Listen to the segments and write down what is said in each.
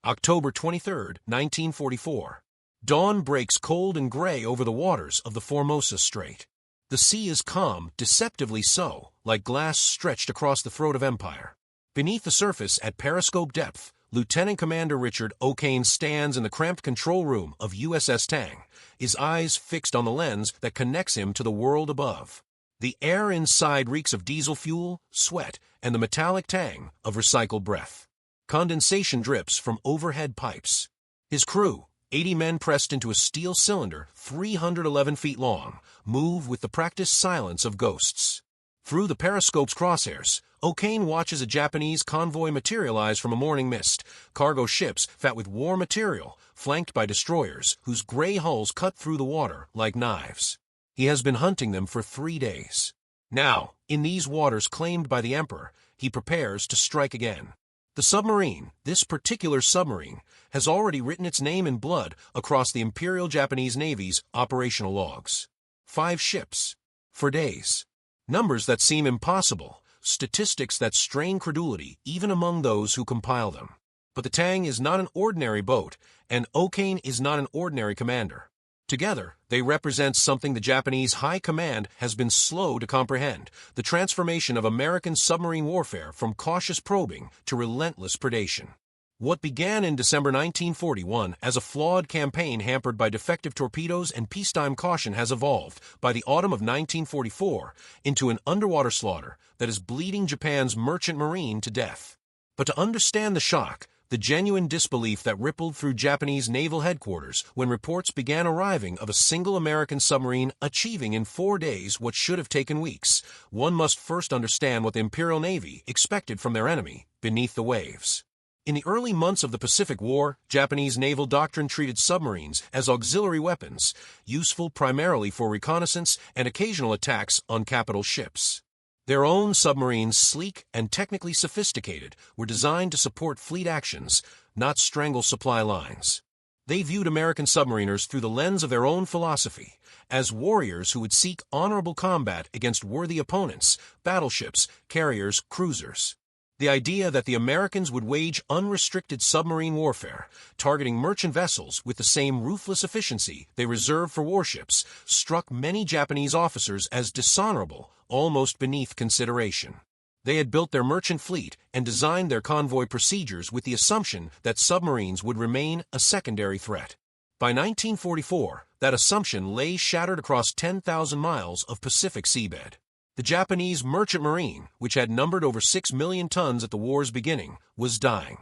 October 23, 1944. Dawn breaks cold and gray over the waters of the Formosa Strait. The sea is calm, deceptively so, like glass stretched across the throat of empire. Beneath the surface, at periscope depth, Lieutenant Commander Richard O'Kane stands in the cramped control room of USS Tang, his eyes fixed on the lens that connects him to the world above. The air inside reeks of diesel fuel, sweat, and the metallic tang of recycled breath. Condensation drips from overhead pipes. His crew, 80 men pressed into a steel cylinder 311 feet long, move with the practiced silence of ghosts. Through the periscope's crosshairs, O'Kane watches a Japanese convoy materialize from a morning mist, cargo ships fat with war material, flanked by destroyers whose gray hulls cut through the water like knives. He has been hunting them for 3 days. Now, in these waters claimed by the Emperor, he prepares to strike again. The submarine, this particular submarine, has already written its name in blood across the Imperial Japanese Navy's operational logs. 5 ships. For days. Numbers that seem impossible, statistics that strain credulity even among those who compile them. But the Tang is not an ordinary boat, and O'Kane is not an ordinary commander. Together, they represent something the Japanese High Command has been slow to comprehend, the transformation of American submarine warfare from cautious probing to relentless predation. What began in December 1941 as a flawed campaign hampered by defective torpedoes and peacetime caution has evolved, by the autumn of 1944, into an underwater slaughter that is bleeding Japan's merchant marine to death. But to understand the shock, the genuine disbelief that rippled through Japanese naval headquarters when reports began arriving of a single American submarine achieving in 4 days what should have taken weeks, one must first understand what the Imperial Navy expected from their enemy beneath the waves. In the early months of the Pacific War, Japanese naval doctrine treated submarines as auxiliary weapons, useful primarily for reconnaissance and occasional attacks on capital ships. Their own submarines, sleek and technically sophisticated, were designed to support fleet actions, not strangle supply lines. They viewed American submariners through the lens of their own philosophy, as warriors who would seek honorable combat against worthy opponents, battleships, carriers, cruisers. The idea that the Americans would wage unrestricted submarine warfare, targeting merchant vessels with the same ruthless efficiency they reserved for warships, struck many Japanese officers as dishonorable, almost beneath consideration. They had built their merchant fleet and designed their convoy procedures with the assumption that submarines would remain a secondary threat. By 1944, that assumption lay shattered across 10,000 miles of Pacific seabed. The Japanese merchant marine, which had numbered over 6 million tons at the war's beginning, was dying.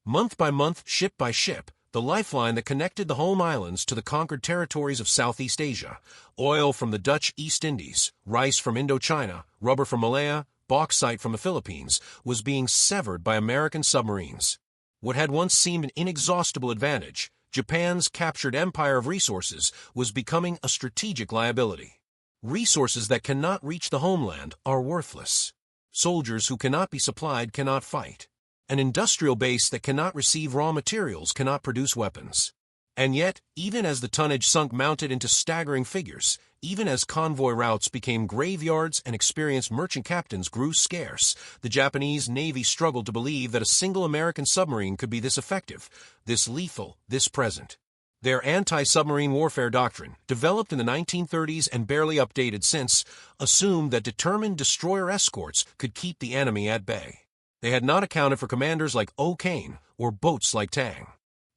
Month by month, ship by ship, the lifeline that connected the home islands to the conquered territories of Southeast Asia, oil from the Dutch East Indies, rice from Indochina, rubber from Malaya, bauxite from the Philippines, was being severed by American submarines. What had once seemed an inexhaustible advantage, Japan's captured empire of resources, was becoming a strategic liability. Resources that cannot reach the homeland are worthless. Soldiers who cannot be supplied cannot fight. An industrial base that cannot receive raw materials cannot produce weapons. And yet, even as the tonnage sunk mounted into staggering figures, even as convoy routes became graveyards and experienced merchant captains grew scarce, the Japanese Navy struggled to believe that a single American submarine could be this effective, this lethal, this present. Their anti-submarine warfare doctrine, developed in the 1930s and barely updated since, assumed that determined destroyer escorts could keep the enemy at bay. They had not accounted for commanders like O'Kane or boats like Tang.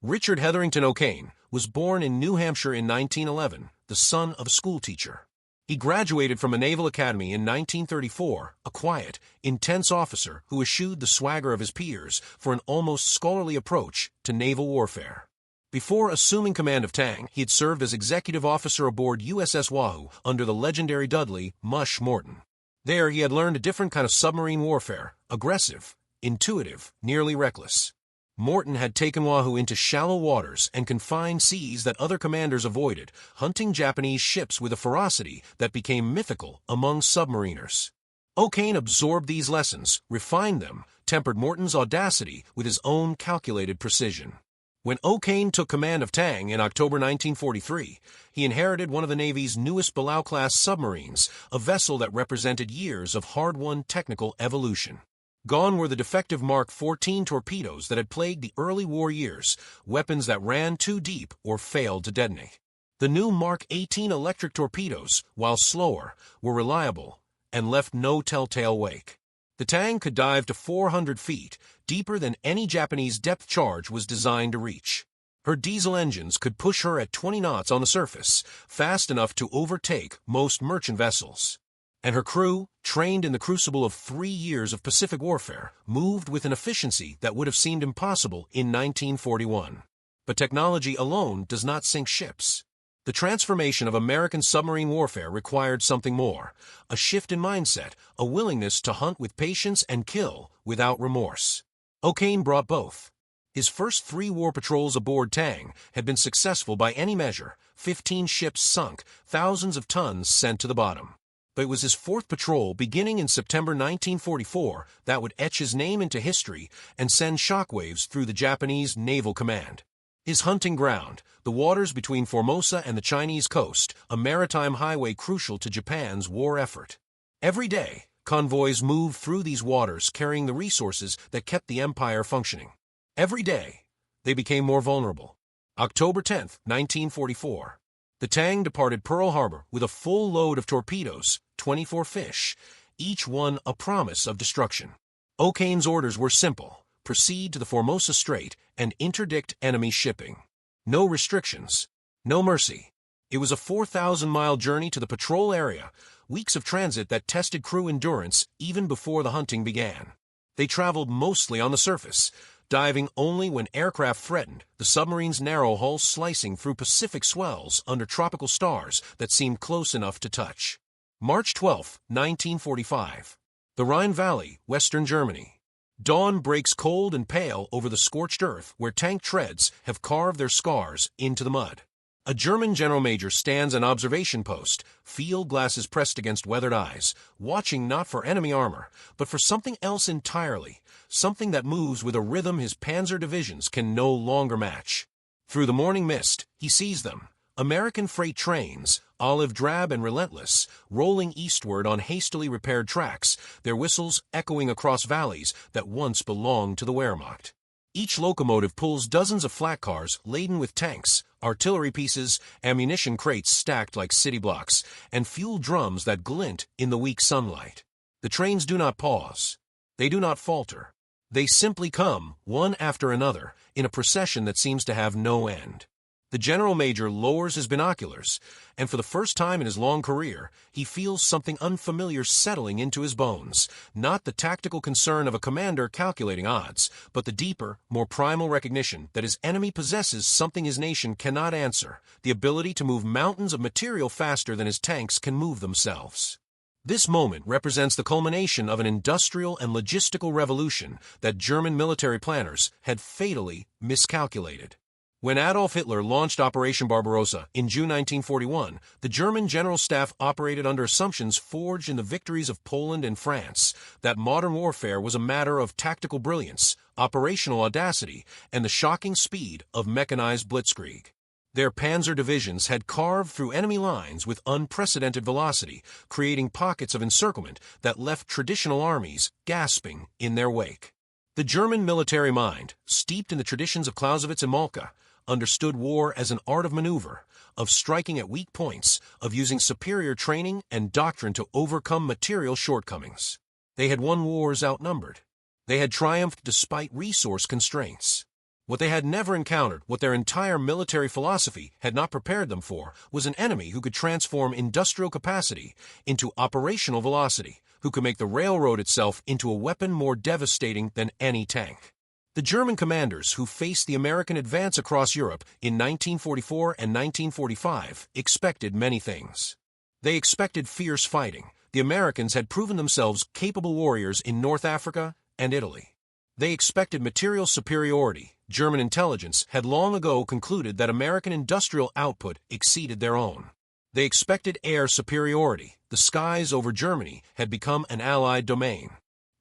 Richard Hetherington O'Kane was born in New Hampshire in 1911, the son of a schoolteacher. He graduated from a naval academy in 1934, a quiet, intense officer who eschewed the swagger of his peers for an almost scholarly approach to naval warfare. Before assuming command of Tang, he had served as executive officer aboard USS Wahoo under the legendary Dudley "Mush" Morton. There he had learned a different kind of submarine warfare, aggressive, intuitive, nearly reckless. Morton had taken Wahoo into shallow waters and confined seas that other commanders avoided, hunting Japanese ships with a ferocity that became mythical among submariners. O'Kane absorbed these lessons, refined them, tempered Morton's audacity with his own calculated precision. When O'Kane took command of Tang in October 1943, he inherited one of the Navy's newest Balao-class submarines, a vessel that represented years of hard-won technical evolution. Gone were the defective Mark 14 torpedoes that had plagued the early war years, weapons that ran too deep or failed to detonate. The new Mark 18 electric torpedoes, while slower, were reliable and left no telltale wake. The Tang could dive to 400 feet, deeper than any Japanese depth charge was designed to reach. Her diesel engines could push her at 20 knots on the surface, fast enough to overtake most merchant vessels. And her crew, trained in the crucible of 3 years of Pacific warfare, moved with an efficiency that would have seemed impossible in 1941. But technology alone does not sink ships. The transformation of American submarine warfare required something more, a shift in mindset, a willingness to hunt with patience and kill without remorse. O'Kane brought both. His first 3 war patrols aboard Tang had been successful by any measure, 15 ships sunk, thousands of tons sent to the bottom. But it was his 4th patrol, beginning in September 1944, that would etch his name into history and send shockwaves through the Japanese Naval Command. His hunting ground, the waters between Formosa and the Chinese coast, a maritime highway crucial to Japan's war effort. Every day, convoys moved through these waters carrying the resources that kept the empire functioning. Every day, they became more vulnerable. October 10, 1944. The Tang departed Pearl Harbor with a full load of torpedoes, 24 fish, each one a promise of destruction. O'Kane's orders were simple: proceed to the Formosa Strait and interdict enemy shipping. No restrictions, no mercy. It was a 4,000-mile journey to the patrol area, weeks of transit that tested crew endurance even before the hunting began. They traveled mostly on the surface, diving only when aircraft threatened, the submarine's narrow hull slicing through Pacific swells under tropical stars that seemed close enough to touch. March 12, 1945. The Rhine Valley, Western Germany. Dawn breaks cold and pale over the scorched earth where tank treads have carved their scars into the mud. A German general major stands an observation post, field glasses pressed against weathered eyes, watching not for enemy armor, but for something else entirely, something that moves with a rhythm his panzer divisions can no longer match. Through the morning mist, he sees them, American freight trains, olive drab and relentless, rolling eastward on hastily repaired tracks, their whistles echoing across valleys that once belonged to the Wehrmacht. Each locomotive pulls dozens of flat cars laden with tanks, artillery pieces, ammunition crates stacked like city blocks, and fuel drums that glint in the weak sunlight. The trains do not pause. They do not falter. They simply come, one after another, in a procession that seems to have no end. The general major lowers his binoculars, and for the first time in his long career, he feels something unfamiliar settling into his bones, not the tactical concern of a commander calculating odds, but the deeper, more primal recognition that his enemy possesses something his nation cannot answer, the ability to move mountains of material faster than his tanks can move themselves. This moment represents the culmination of an industrial and logistical revolution that German military planners had fatally miscalculated. When Adolf Hitler launched Operation Barbarossa in June 1941, the German General Staff operated under assumptions forged in the victories of Poland and France, that modern warfare was a matter of tactical brilliance, operational audacity, and the shocking speed of mechanized Blitzkrieg. Their panzer divisions had carved through enemy lines with unprecedented velocity, creating pockets of encirclement that left traditional armies gasping in their wake. The German military mind, steeped in the traditions of Clausewitz and Moltke, understood war as an art of maneuver, of striking at weak points, of using superior training and doctrine to overcome material shortcomings. They had won wars outnumbered. They had triumphed despite resource constraints. What they had never encountered, what their entire military philosophy had not prepared them for, was an enemy who could transform industrial capacity into operational velocity, who could make the railroad itself into a weapon more devastating than any tank. The German commanders who faced the American advance across Europe in 1944 and 1945 expected many things. They expected fierce fighting. The Americans had proven themselves capable warriors in North Africa and Italy. They expected material superiority. German intelligence had long ago concluded that American industrial output exceeded their own. They expected air superiority. The skies over Germany had become an Allied domain.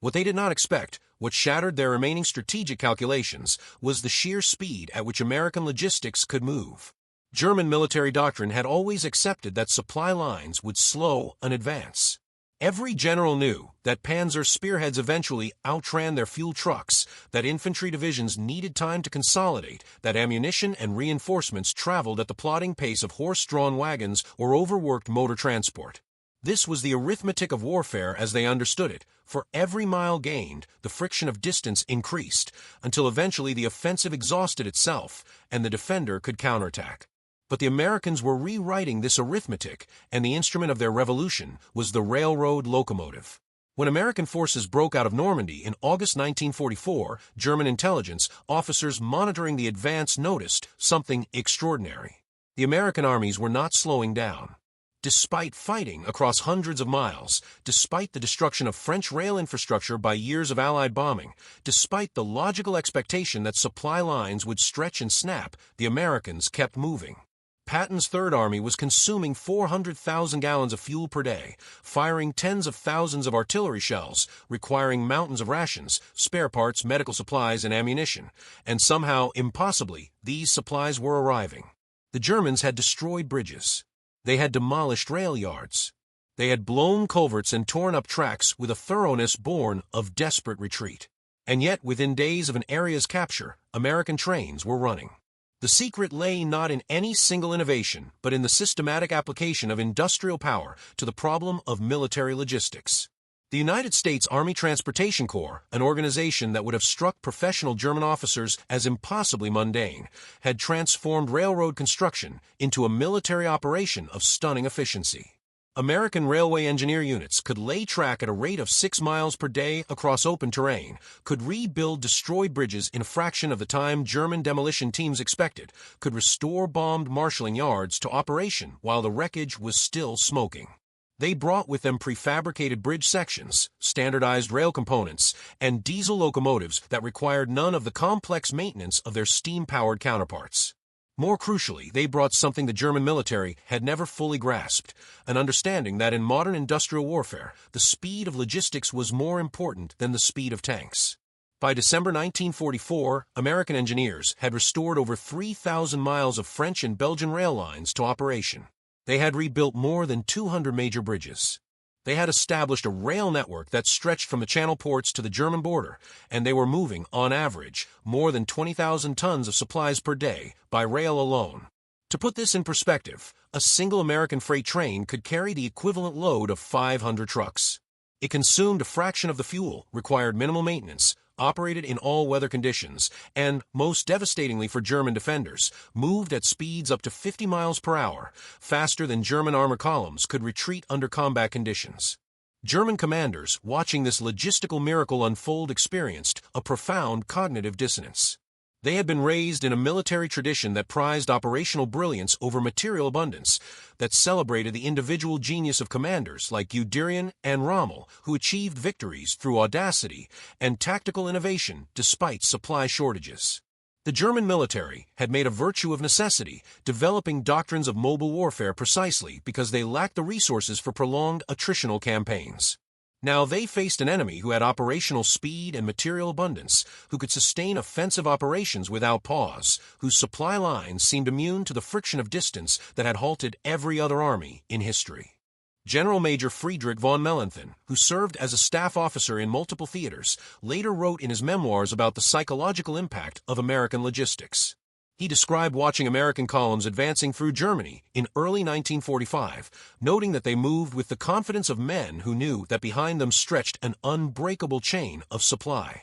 What they did not expect, what shattered their remaining strategic calculations, was the sheer speed at which American logistics could move. German military doctrine had always accepted that supply lines would slow an advance. Every general knew that panzer spearheads eventually outran their fuel trucks, that infantry divisions needed time to consolidate, that ammunition and reinforcements traveled at the plodding pace of horse-drawn wagons or overworked motor transport. This was the arithmetic of warfare as they understood it. For every mile gained, the friction of distance increased, until eventually the offensive exhausted itself, and the defender could counterattack. But the Americans were rewriting this arithmetic, and the instrument of their revolution was the railroad locomotive. When American forces broke out of Normandy in August 1944, German intelligence officers monitoring the advance noticed something extraordinary. The American armies were not slowing down. Despite fighting across hundreds of miles, despite the destruction of French rail infrastructure by years of Allied bombing, despite the logical expectation that supply lines would stretch and snap, the Americans kept moving. Patton's Third Army was consuming 400,000 gallons of fuel per day, firing tens of thousands of artillery shells, requiring mountains of rations, spare parts, medical supplies, and ammunition, and somehow, impossibly, these supplies were arriving. The Germans had destroyed bridges. They had demolished rail yards. They had blown culverts and torn up tracks with a thoroughness born of desperate retreat. And yet, within days of an area's capture, American trains were running. The secret lay not in any single innovation, but in the systematic application of industrial power to the problem of military logistics. The United States Army Transportation Corps, an organization that would have struck professional German officers as impossibly mundane, had transformed railroad construction into a military operation of stunning efficiency. American railway engineer units could lay track at a rate of 6 miles per day across open terrain, could rebuild destroyed bridges in a fraction of the time German demolition teams expected, could restore bombed marshalling yards to operation while the wreckage was still smoking. They brought with them prefabricated bridge sections, standardized rail components, and diesel locomotives that required none of the complex maintenance of their steam-powered counterparts. More crucially, they brought something the German military had never fully grasped, an understanding that in modern industrial warfare, the speed of logistics was more important than the speed of tanks. By December 1944, American engineers had restored over 3,000 miles of French and Belgian rail lines to operation. They had rebuilt more than 200 major bridges. They had established a rail network that stretched from the Channel ports to the German border, and they were moving, on average, more than 20,000 tons of supplies per day by rail alone. To put this in perspective, a single American freight train could carry the equivalent load of 500 trucks. It consumed a fraction of the fuel, required minimal maintenance, operated in all weather conditions, and, most devastatingly for German defenders, moved at speeds up to 50 miles per hour, faster than German armor columns could retreat under combat conditions. German commanders, watching this logistical miracle unfold, experienced a profound cognitive dissonance. They had been raised in a military tradition that prized operational brilliance over material abundance, that celebrated the individual genius of commanders like Guderian and Rommel, who achieved victories through audacity and tactical innovation despite supply shortages. The German military had made a virtue of necessity, developing doctrines of mobile warfare precisely because they lacked the resources for prolonged attritional campaigns. Now they faced an enemy who had operational speed and material abundance, who could sustain offensive operations without pause, whose supply lines seemed immune to the friction of distance that had halted every other army in history. General Major Friedrich von Mellenthin, who served as a staff officer in multiple theaters, later wrote in his memoirs about the psychological impact of American logistics. He described watching American columns advancing through Germany in early 1945, noting that they moved with the confidence of men who knew that behind them stretched an unbreakable chain of supply.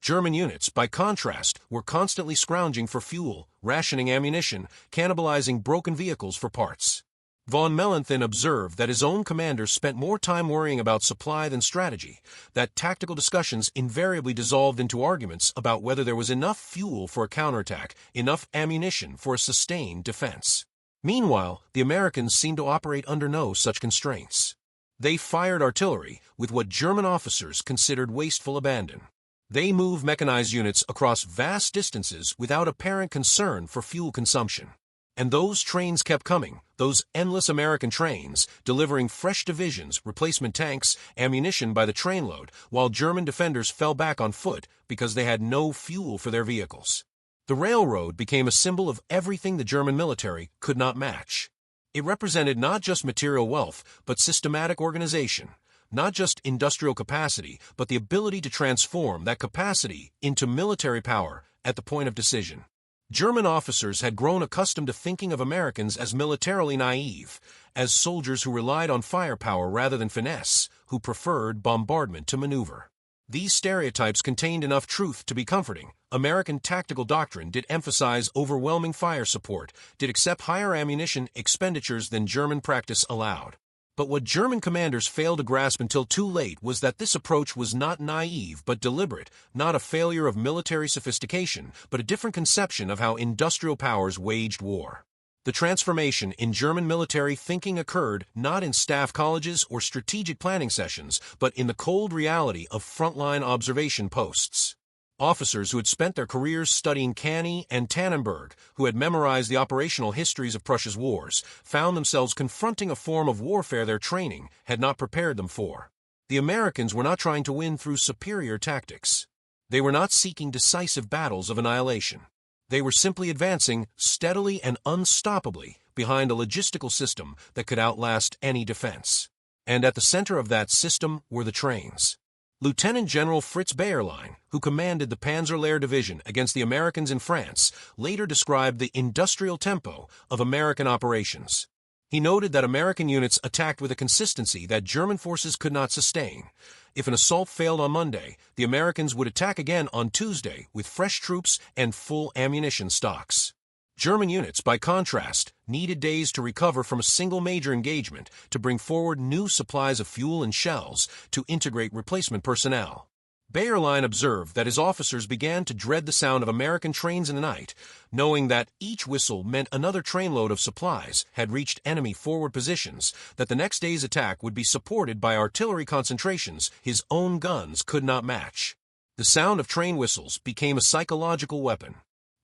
German units, by contrast, were constantly scrounging for fuel, rationing ammunition, cannibalizing broken vehicles for parts. Von Mellenthin observed that his own commanders spent more time worrying about supply than strategy, that tactical discussions invariably dissolved into arguments about whether there was enough fuel for a counterattack, enough ammunition for a sustained defense. Meanwhile, the Americans seemed to operate under no such constraints. They fired artillery with what German officers considered wasteful abandon. They moved mechanized units across vast distances without apparent concern for fuel consumption. And those trains kept coming, those endless American trains, delivering fresh divisions, replacement tanks, ammunition by the trainload, while German defenders fell back on foot because they had no fuel for their vehicles. The railroad became a symbol of everything the German military could not match. It represented not just material wealth, but systematic organization, not just industrial capacity, but the ability to transform that capacity into military power at the point of decision. German officers had grown accustomed to thinking of Americans as militarily naive, as soldiers who relied on firepower rather than finesse, who preferred bombardment to maneuver. These stereotypes contained enough truth to be comforting. American tactical doctrine did emphasize overwhelming fire support, did accept higher ammunition expenditures than German practice allowed. But what German commanders failed to grasp until too late was that this approach was not naive but deliberate, not a failure of military sophistication, but a different conception of how industrial powers waged war. The transformation in German military thinking occurred not in staff colleges or strategic planning sessions, but in the cold reality of frontline observation posts. Officers who had spent their careers studying Cannae and Tannenberg, who had memorized the operational histories of Prussia's wars, found themselves confronting a form of warfare their training had not prepared them for. The Americans were not trying to win through superior tactics. They were not seeking decisive battles of annihilation. They were simply advancing steadily and unstoppably behind a logistical system that could outlast any defense. And at the center of that system were the trains. Lieutenant General Fritz Bayerlein, who commanded the Panzerlehr Division against the Americans in France, later described the industrial tempo of American operations. He noted that American units attacked with a consistency that German forces could not sustain. If an assault failed on Monday, the Americans would attack again on Tuesday with fresh troops and full ammunition stocks. German units, by contrast, needed days to recover from a single major engagement, to bring forward new supplies of fuel and shells, to integrate replacement personnel. Bayerlein observed that his officers began to dread the sound of American trains in the night, knowing that each whistle meant another trainload of supplies had reached enemy forward positions, that the next day's attack would be supported by artillery concentrations his own guns could not match. The sound of train whistles became a psychological weapon.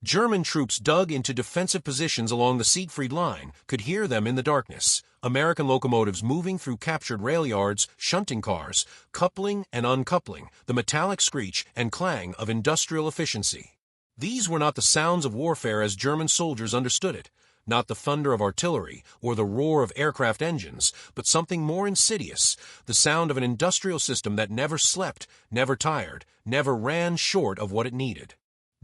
German troops dug into defensive positions along the Siegfried Line could hear them in the darkness. American locomotives moving through captured rail yards, shunting cars, coupling and uncoupling, the metallic screech and clang of industrial efficiency. These were not the sounds of warfare as German soldiers understood it, not the thunder of artillery or the roar of aircraft engines, but something more insidious, the sound of an industrial system that never slept, never tired, never ran short of what it needed.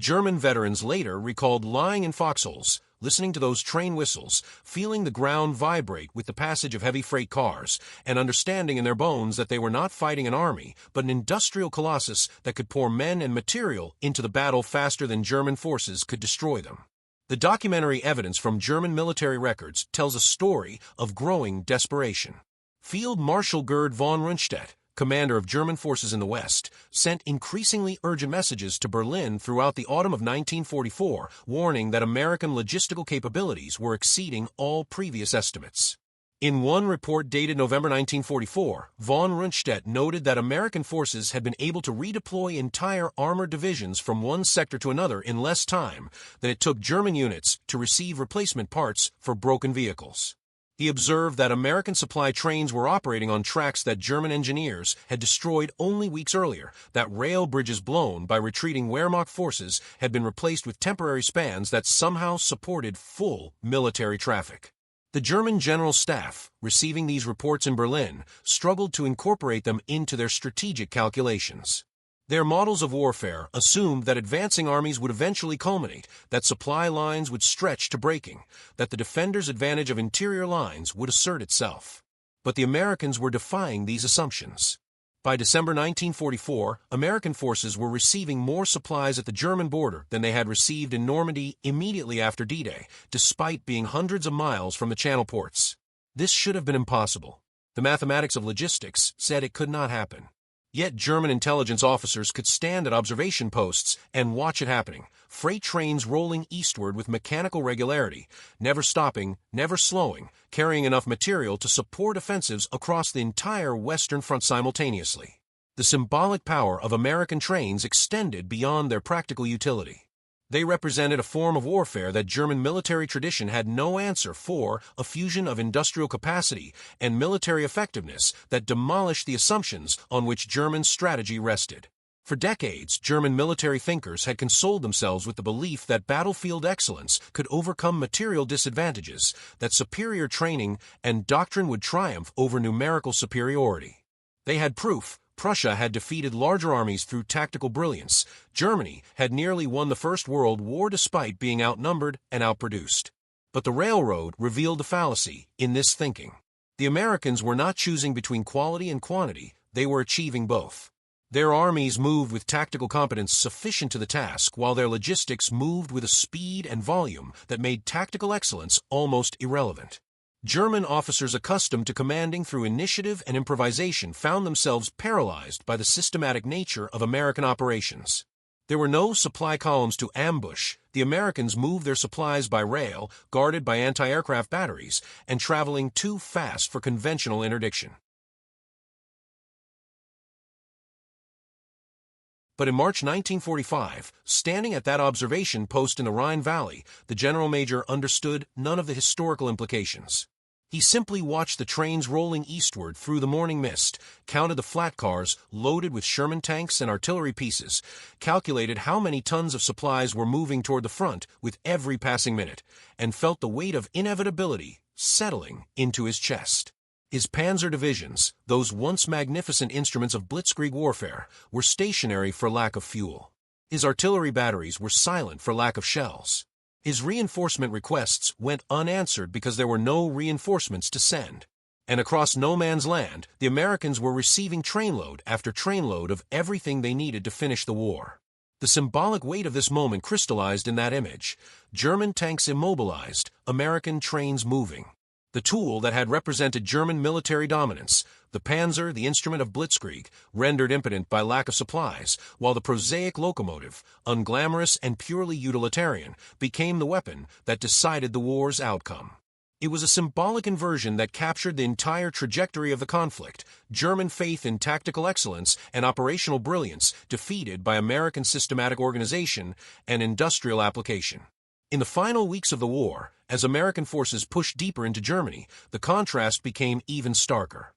German veterans later recalled lying in foxholes, listening to those train whistles, feeling the ground vibrate with the passage of heavy freight cars, and understanding in their bones that they were not fighting an army, but an industrial colossus that could pour men and material into the battle faster than German forces could destroy them. The documentary evidence from German military records tells a story of growing desperation. Field Marshal Gerd von Rundstedt, commander of German forces in the West, sent increasingly urgent messages to Berlin throughout the autumn of 1944, warning that American logistical capabilities were exceeding all previous estimates. In one report dated November 1944, von Rundstedt noted that American forces had been able to redeploy entire armored divisions from one sector to another in less time than it took German units to receive replacement parts for broken vehicles. He observed that American supply trains were operating on tracks that German engineers had destroyed only weeks earlier, that rail bridges blown by retreating Wehrmacht forces had been replaced with temporary spans that somehow supported full military traffic. The German General Staff, receiving these reports in Berlin, struggled to incorporate them into their strategic calculations. Their models of warfare assumed that advancing armies would eventually culminate, that supply lines would stretch to breaking, that the defender's advantage of interior lines would assert itself. But the Americans were defying these assumptions. By December 1944, American forces were receiving more supplies at the German border than they had received in Normandy immediately after D-Day, despite being hundreds of miles from the Channel ports. This should have been impossible. The mathematics of logistics said it could not happen. Yet German intelligence officers could stand at observation posts and watch it happening, freight trains rolling eastward with mechanical regularity, never stopping, never slowing, carrying enough material to support offensives across the entire Western Front simultaneously. The symbolic power of American trains extended beyond their practical utility. They represented a form of warfare that German military tradition had no answer for, a fusion of industrial capacity and military effectiveness that demolished the assumptions on which German strategy rested. For decades, German military thinkers had consoled themselves with the belief that battlefield excellence could overcome material disadvantages, that superior training and doctrine would triumph over numerical superiority. They had proof. Prussia had defeated larger armies through tactical brilliance. Germany had nearly won the First World War despite being outnumbered and outproduced. But the railroad revealed a fallacy in this thinking. The Americans were not choosing between quality and quantity, they were achieving both. Their armies moved with tactical competence sufficient to the task, while their logistics moved with a speed and volume that made tactical excellence almost irrelevant. German officers accustomed to commanding through initiative and improvisation found themselves paralyzed by the systematic nature of American operations. There were no supply columns to ambush. The Americans moved their supplies by rail, guarded by anti-aircraft batteries, and traveling too fast for conventional interdiction. But in March 1945, standing at that observation post in the Rhine Valley, the general major understood none of the historical implications. He simply watched the trains rolling eastward through the morning mist, counted the flat cars loaded with Sherman tanks and artillery pieces, calculated how many tons of supplies were moving toward the front with every passing minute, and felt the weight of inevitability settling into his chest. His panzer divisions, those once magnificent instruments of Blitzkrieg warfare, were stationary for lack of fuel. His artillery batteries were silent for lack of shells. His reinforcement requests went unanswered because there were no reinforcements to send. And across no man's land, the Americans were receiving trainload after trainload of everything they needed to finish the war. The symbolic weight of this moment crystallized in that image. German tanks immobilized, American trains moving. The tool that had represented German military dominance, the panzer, the instrument of Blitzkrieg, rendered impotent by lack of supplies, while the prosaic locomotive, unglamorous and purely utilitarian, became the weapon that decided the war's outcome. It was a symbolic inversion that captured the entire trajectory of the conflict, German faith in tactical excellence and operational brilliance defeated by American systematic organization and industrial application. In the final weeks of the war, as American forces pushed deeper into Germany, the contrast became even starker.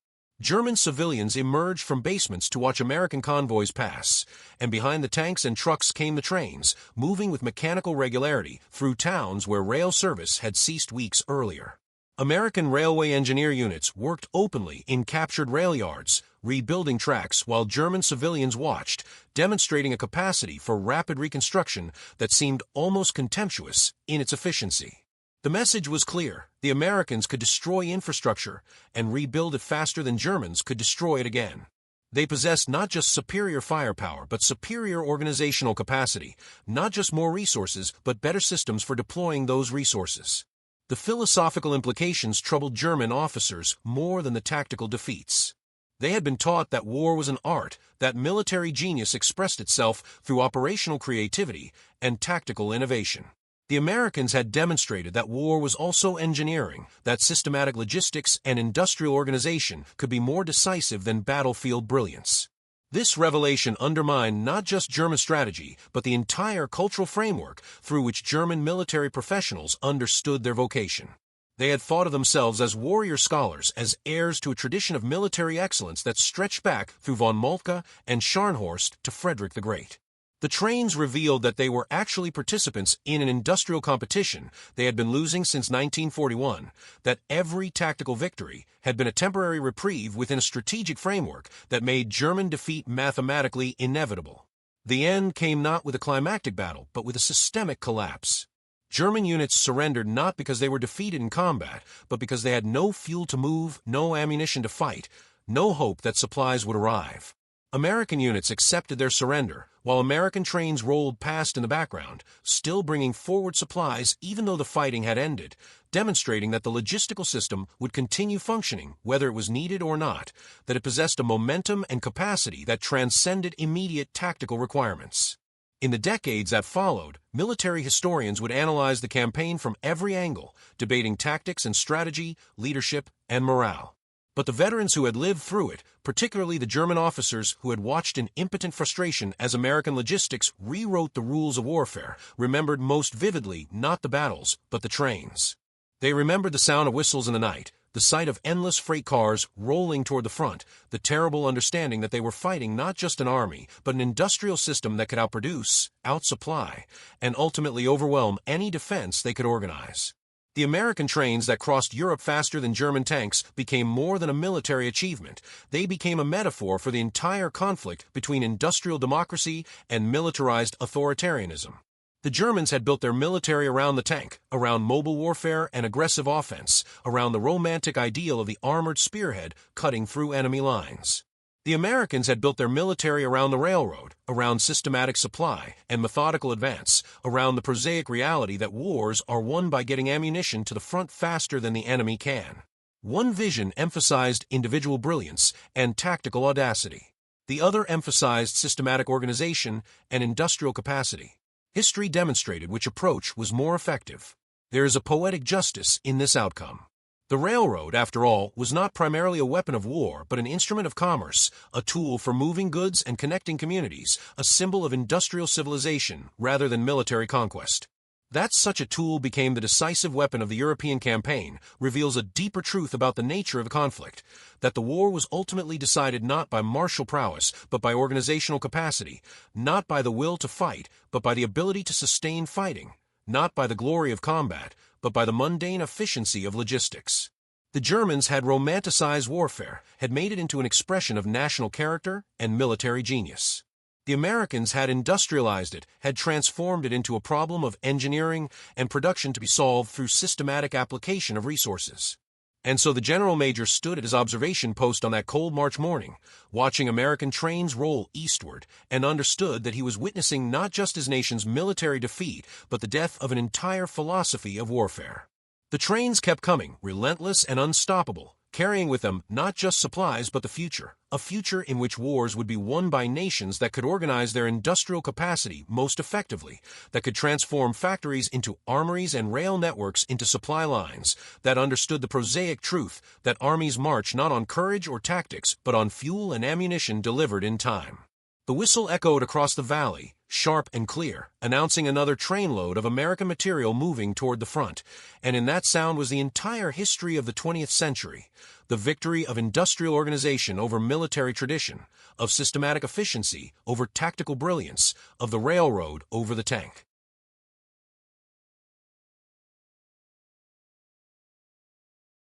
German civilians emerged from basements to watch American convoys pass, and behind the tanks and trucks came the trains, moving with mechanical regularity through towns where rail service had ceased weeks earlier. American railway engineer units worked openly in captured rail yards, rebuilding tracks while German civilians watched, demonstrating a capacity for rapid reconstruction that seemed almost contemptuous in its efficiency. The message was clear: the Americans could destroy infrastructure and rebuild it faster than Germans could destroy it again. They possessed not just superior firepower, but superior organizational capacity, not just more resources, but better systems for deploying those resources. The philosophical implications troubled German officers more than the tactical defeats. They had been taught that war was an art, that military genius expressed itself through operational creativity and tactical innovation. The Americans had demonstrated that war was also engineering, that systematic logistics and industrial organization could be more decisive than battlefield brilliance. This revelation undermined not just German strategy, but the entire cultural framework through which German military professionals understood their vocation. They had thought of themselves as warrior scholars, as heirs to a tradition of military excellence that stretched back through von Moltke and Scharnhorst to Frederick the Great. The trains revealed that they were actually participants in an industrial competition they had been losing since 1941, that every tactical victory had been a temporary reprieve within a strategic framework that made German defeat mathematically inevitable. The end came not with a climactic battle, but with a systemic collapse. German units surrendered not because they were defeated in combat, but because they had no fuel to move, no ammunition to fight, no hope that supplies would arrive. American units accepted their surrender, while American trains rolled past in the background, still bringing forward supplies even though the fighting had ended, demonstrating that the logistical system would continue functioning whether it was needed or not, that it possessed a momentum and capacity that transcended immediate tactical requirements. In the decades that followed, military historians would analyze the campaign from every angle, debating tactics and strategy, leadership, and morale. But the veterans who had lived through it, particularly the German officers who had watched in impotent frustration as American logistics rewrote the rules of warfare, remembered most vividly not the battles, but the trains. They remembered the sound of whistles in the night, the sight of endless freight cars rolling toward the front, the terrible understanding that they were fighting not just an army, but an industrial system that could outproduce, outsupply, and ultimately overwhelm any defense they could organize. The American trains that crossed Europe faster than German tanks became more than a military achievement. They became a metaphor for the entire conflict between industrial democracy and militarized authoritarianism. The Germans had built their military around the tank, around mobile warfare and aggressive offense, around the romantic ideal of the armored spearhead cutting through enemy lines. The Americans had built their military around the railroad, around systematic supply and methodical advance, around the prosaic reality that wars are won by getting ammunition to the front faster than the enemy can. One vision emphasized individual brilliance and tactical audacity. The other emphasized systematic organization and industrial capacity. History demonstrated which approach was more effective. There is a poetic justice in this outcome. The railroad, after all, was not primarily a weapon of war, but an instrument of commerce, a tool for moving goods and connecting communities, a symbol of industrial civilization rather than military conquest. That such a tool became the decisive weapon of the European campaign reveals a deeper truth about the nature of the conflict, that the war was ultimately decided not by martial prowess, but by organizational capacity, not by the will to fight, but by the ability to sustain fighting, not by the glory of combat, but by the mundane efficiency of logistics. The Germans had romanticized warfare, had made it into an expression of national character and military genius. The Americans had industrialized it, had transformed it into a problem of engineering and production to be solved through systematic application of resources. And so the General Major stood at his observation post on that cold March morning, watching American trains roll eastward, and understood that he was witnessing not just his nation's military defeat, but the death of an entire philosophy of warfare. The trains kept coming, relentless and unstoppable, carrying with them not just supplies but the future, a future in which wars would be won by nations that could organize their industrial capacity most effectively, that could transform factories into armories and rail networks into supply lines, that understood the prosaic truth that armies march not on courage or tactics but on fuel and ammunition delivered in time. The whistle echoed across the valley, sharp and clear, announcing another trainload of American material moving toward the front, and in that sound was the entire history of the 20th century, the victory of industrial organization over military tradition, of systematic efficiency over tactical brilliance, of the railroad over the tank.